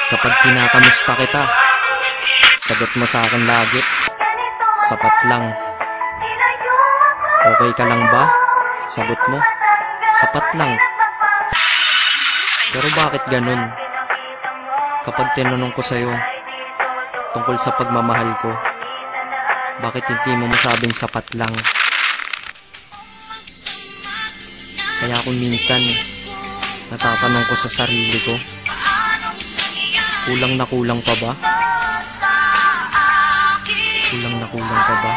Kapag kinakamusta kita, sagot mo sa akin lagi, sapat lang. Okay ka lang ba? Sagot mo, sapat lang. Pero bakit ganun? Kapag tinanong ko sa'yo tungkol sa pagmamahal ko, bakit hindi mo masabing sapat lang? Kaya kung minsan natatanong ko sa sarili ko, kulang na kulang pa ba? Kulang na kulang pa ba?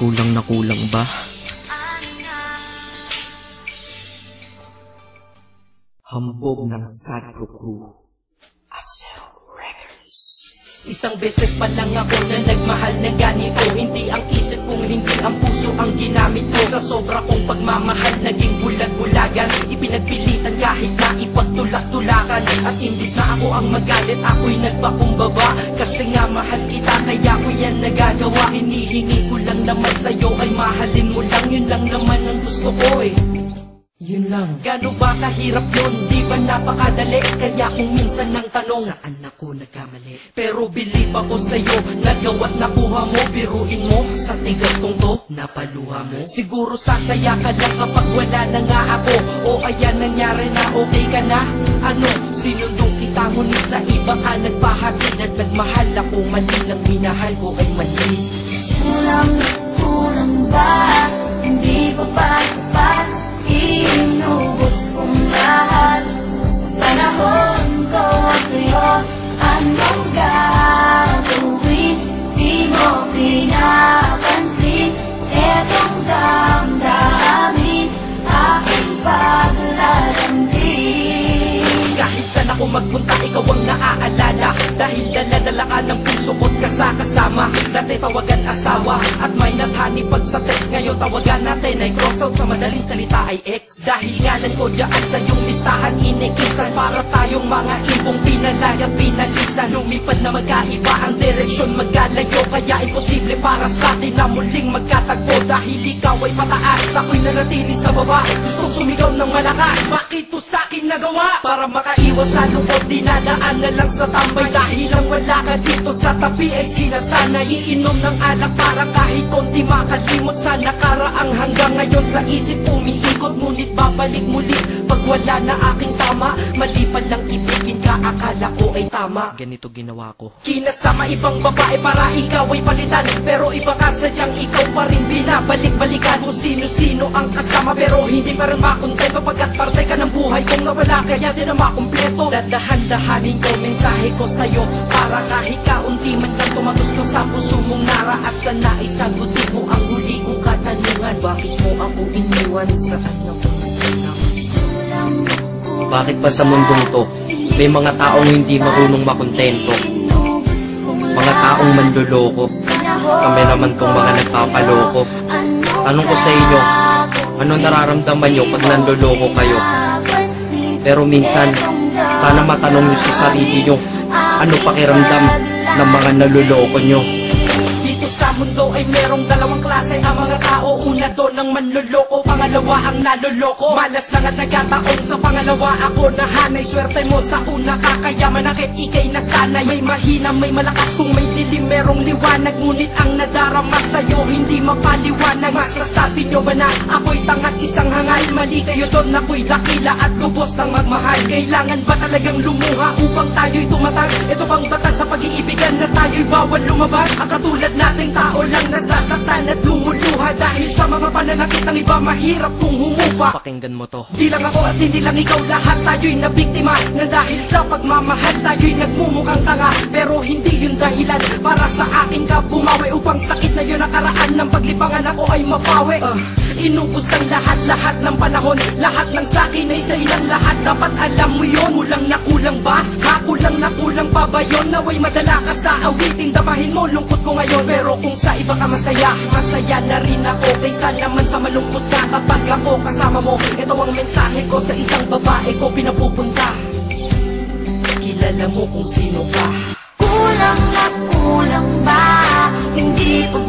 Kulang na kulang ba? Hambog ng Sadko Crew, Acero Records. Isang beses pa lang ako na nagmahal na ganito. Hindi ang isip kong hindi ang puso ang ginamit ko. Sa sobra kong pagmamahal naging bulag-bulagan. Ipinagpilitan kahit na ipagtulak-tulakan. At imbis na ako ang magalit, ako'y nagpakumbaba. Kasi nga mahal kita, kaya ko yan nagagawa. Hinihingi ko lang naman sa'yo ay mahalin mo lang. Yun lang naman ang gusto ko eh. Yun lang. Gano ba kahirap yun? Di ba napakadali? Kaya kung minsan nang tanong, saan ako nagkamali? Pero believe ako sa'yo, nagawa't nakuha mo. Biruin mo, sa tigas kong to, napaluha mo. Siguro sasaya ka lang kapag wala na nga ako. O ayan nangyari na, okay ka na? Ano? Sinundong kita ngunit sa iba ka nagpahatid. At nagmahal ako, mali lang minahal ko ay mali. Kulang ba? Hindi pa ba sapat? Inubos kong lahat. Panahon ko sa'yo, anong gagawin? Di mo pinapansin etong damdamin, aking paglalambing. Kahit saan ako magpunta, ikaw ang naaalala. Dahil dala-dala ka ng puso ko't kasama. Dati tawagan asawa at may nathani pag sa text. Ngayon tawagan natin ay crossout, sa madaling salita ay ex. Dahil ngalan ko dyan sa iyong listahan inikisan. Para tayong mga ibong pinalay at pinalisan. Lumipad na magkaiba ang direksyon, magkalayo. Kaya imposible para sa atin na muling magkatagpo. Dahil ikaw ay pataas, ako'y nanatili sa baba. Gustong sumigaw ng malakas, bakit to sa'kin nagawa? Para makaiwas sa lungkot, dinadaan na lang sa tambay. Dahil lang wala ka dito sa tabi ay sinasanay. Iinom ng alak para kahit konti makalimot sa nakaraang. Hanggang ngayon sa isip umiikot, ngunit babalik muli pag wala na aking tama. Mali pa lang ibigin ka, akala ko ay tama. Ganito ginawa ko, Kinasama ibang babae para ikaw ay palitan. Pero iba ka sadyang ikaw pa rin binabalik-balikan. Kung sino-sino ang kasama pero hindi pa rin makontento. Pagkat parte ka ng buhay kong nawala, kaya din na makumpleto. Dadahan-dahanin ko mensahe ko sa'yo, para kahit kaunti man lang tumagusto sa puso mong nara. At sana isagutin mo ang huli kong katanungan, bakit mo ako iniwan? Saan ako nagkulang? bakit pa sa mundong to may mga taong hindi marunong makontento? Mga taong manloloko, kami naman tong mga nagpapaloko. Tanong ko sa inyo, ano nararamdaman nyo pag nanloloko kayo? Pero minsan, sana matanong nyo sa sarili nyo, ano pakiramdam ng mga naloloko nyo? Dito sa mundo ay merong dalawang klase ang mga tao. Una doon ang manloloko, pangalawa ang naloloko. Malas lang at nagkataon sa pangalawa ako nahanay. Swerte mo sa una kakayaman, akit ikay nasanay. May mahina, may malakas, kung may dilim merong liwanag. Ngunit ang nadarama sa'yo hindi mapaliwanag. Masasabi nyo ba na ako'y tangat isang hangal? Mali kayo doon, ako'y dakila at lubos ng magmahal. Kailangan ba talagang lumuha upang tayo'y tumatag? Ito bang batas sa pag-iibigan na tayo'y bawal lumabag? Ang katulad nating tao lang nasasaktan at lumuluha dahil sa mga pananakit ng iba, mahirap kung humupa. Pakinggan mo to. Di lang ako at hindi lang ikaw, lahat tayo'y nabiktima. Na dahil sa pagmamahal tayo'y nagmumukhang tanga. Pero hindi yun dahilan para sa akin ka bumawi. Upang sakit na yun nakaraan ng paglipangan ako ay mapawi. Inubos ang lahat-lahat ng panahon. Lahat ng sakin ay sa ilang lahat. Dapat alam mo yun. Kulang na kulang ba? Ha? Kulang na kulang pa ba yun? Naway madala ka sa awitin. Damahin mo lungkot ko ngayon. Pero kung sa iba ka masaya, masaya na rin ako. Kaysa naman sa malungkot ka kapag ako kasama mo. Ito ang mensahe ko sa isang babae ko pinapupunta. Kilala mo kung sino ka. Kulang na kulang ba? Hindi pa